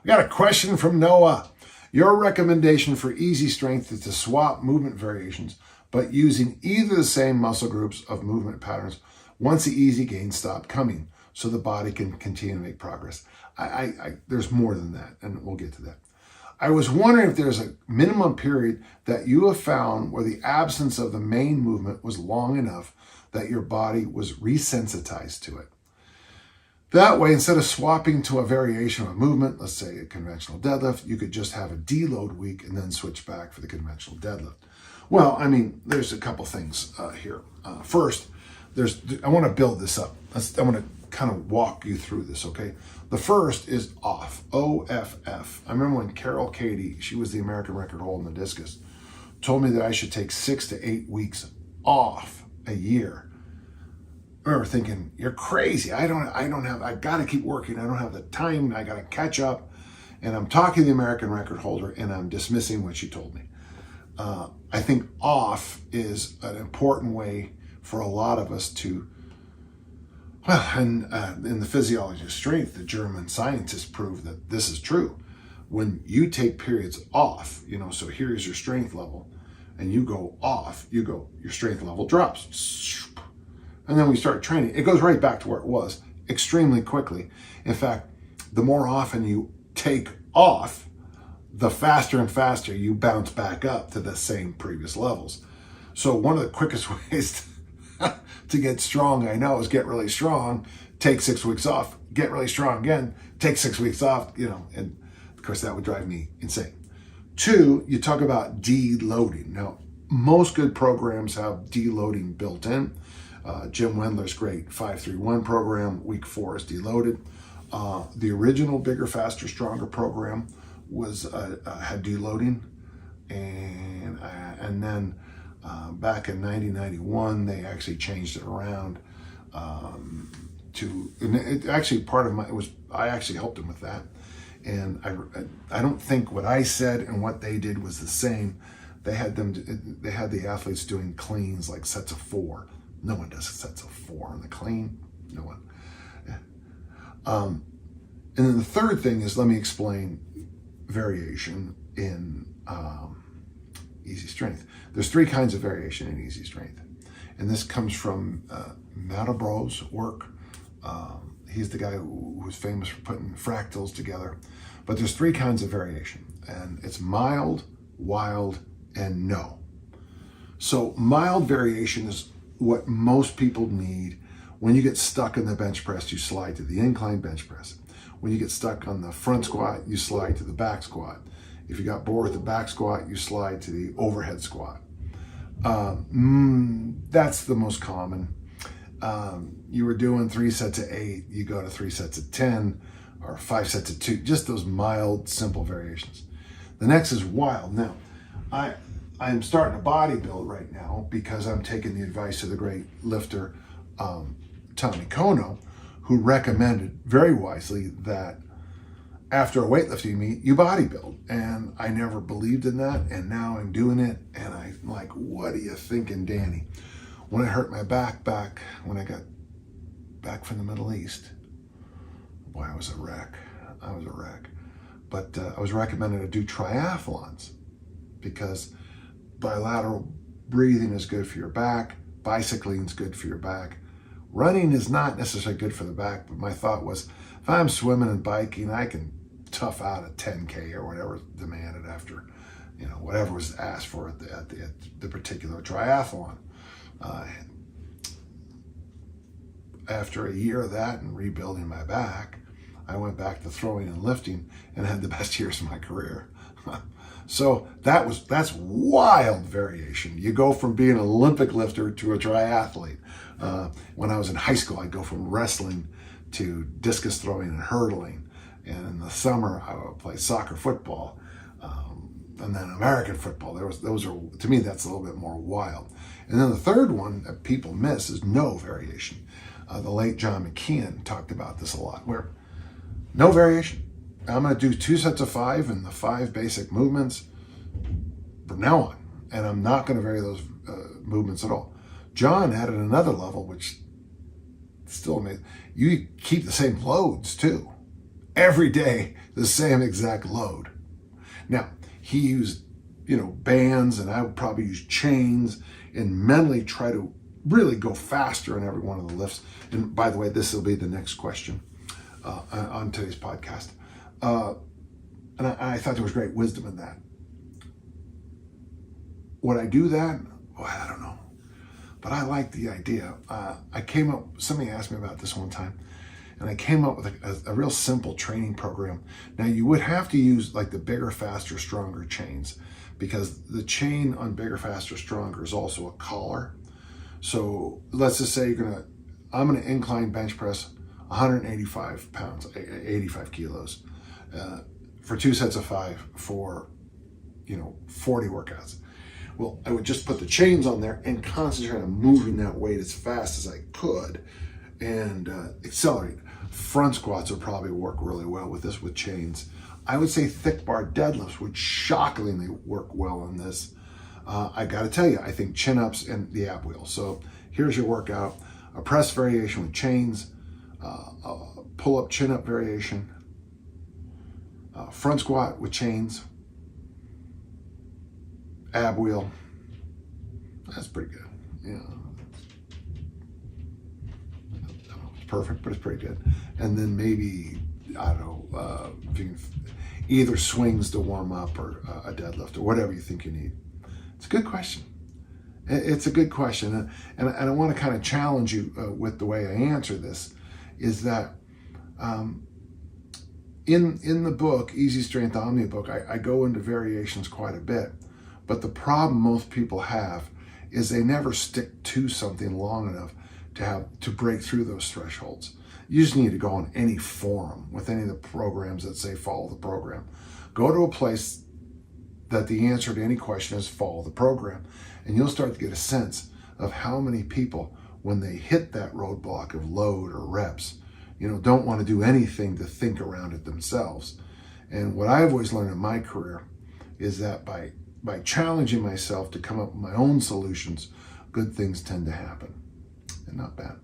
We got a question from Noah. Your recommendation for easy strength is to swap movement variations, but using either the same muscle groups of movement patterns once the easy gains stop coming, so the body can continue to make progress. There's more than that, and we'll get to that. I was wondering if there's a minimum period that you have found where the absence of the main movement was long enough that your body was resensitized to it. That way, instead of swapping to a variation of a movement, let's say a conventional deadlift, you could just have a deload week and then switch back for the conventional deadlift. Well, I mean, there's a couple things here. First, I want to build this up. I want to kind of walk you through this, okay? The first is off, O-F-F. I remember when Carol Katie, she was the American record holder in the discus, told me that I should take 6 to 8 weeks off a year. I remember thinking, you're crazy. I got to keep working. I don't have the time. I got to catch up. And I'm talking to the American record holder and I'm dismissing what she told me. I think off is an important way for a lot of us to, well, and in the physiology of strength, the German scientists prove that this is true. When you take periods off, so here's your strength level, and you go off, your strength level drops. And then we start training. It goes right back to where it was extremely quickly. In fact, the more often you take off, the faster and faster you bounce back up to the same previous levels. So one of the quickest ways to get strong, I know, is get really strong, take 6 weeks off, get really strong again, take 6 weeks off, and of course that would drive me insane. 2, you talk about deloading. Now, most good programs have deloading built in. Jim Wendler's great 5-3-1 program, week 4 is deloaded. The original Bigger, Faster, Stronger program had deloading, and then back in 1991 they actually changed it around and it actually I actually helped him with that, and I don't think what I said and what they did was the same. They had the athletes doing cleans like sets of 4. No one does sets of 4 on the clean. No one. And then the third thing is, let me explain variation in easy strength. There's 3 kinds of variation in easy strength. And this comes from Madabro's work. He's the guy who was famous for putting fractals together. But there's 3 kinds of variation. And it's mild, wild, and no. So mild variation is what most people need. When you get stuck in the bench press, you slide to the incline bench press. When you get stuck on the front squat, you slide to the back squat. If you got bored with the back squat, you slide to the overhead squat. That's the most common. You were doing 3 sets of 8, you go to 3 sets of 10, or 5 sets of 2, just those mild, simple variations. The next is wild. Now, I'm starting to bodybuild right now because I'm taking the advice of the great lifter, Tommy Kono, who recommended very wisely that after a weightlifting meet, you bodybuild. And I never believed in that, and now I'm doing it, and I'm like, what are you thinking, Danny? When I hurt my back when I got back from the Middle East, boy, I was a wreck. But I was recommended to do triathlons because bilateral breathing is good for your back, bicycling is good for your back. Running is not necessarily good for the back, but my thought was, if I'm swimming and biking, I can tough out a 10K or whatever demanded after, whatever was asked for at the particular triathlon. After a year of that and rebuilding my back, I went back to throwing and lifting and had the best years of my career. So that's wild variation. You go from being an Olympic lifter to a triathlete. When I was in high school, I'd go from wrestling to discus throwing and hurdling. And in the summer, I would play soccer, football, and then American football. Those are, to me, that's a little bit more wild. And then the third one that people miss is no variation. The late John McKeon talked about this a lot, where no variation. I'm going to do 2 sets of 5 and the 5 basic movements from now on. And I'm not going to vary those movements at all. John added another level, which still amazing. You keep the same loads too. every day the same exact load. Now, he used, bands, and I would probably use chains and mentally try to really go faster in every one of the lifts. And by the way, this will be the next question on today's podcast. And I thought there was great wisdom in that. Would I do that? Well, I don't know. But I like the idea. Somebody asked me about this one time, and I came up with a real simple training program. Now, you would have to use like the bigger, faster, stronger chains, because the chain on bigger, faster, stronger is also a collar. So let's just say I'm gonna incline bench press 185 pounds, 85 kilos, for 2 sets of 5 for 40 workouts. Well, I would just put the chains on there and concentrate on moving that weight as fast as I could and accelerate. Front squats would probably work really well with this with chains. I would say thick bar deadlifts would shockingly work well in this. I got to tell you, I think chin-ups and the ab wheel. So here's your workout: a press variation with chains, a pull-up chin-up variation, front squat with chains, ab wheel. That's pretty good. It's perfect, but it's pretty good. And then maybe, I don't know, if you can either swings to warm up or a deadlift or whatever you think you need. It's a good question. It's a good question. And I want to kind of challenge you with the way I answer this, is that in the book, Easy Strength Omni book, I go into variations quite a bit. But the problem most people have is they never stick to something long enough to break through those thresholds. You just need to go on any forum with any of the programs that say follow the program. Go to a place that the answer to any question is follow the program, and you'll start to get a sense of how many people, when they hit that roadblock of load or reps, don't want to do anything to think around it themselves. And what I've always learned in my career is that by challenging myself to come up with my own solutions, good things tend to happen. And not bad.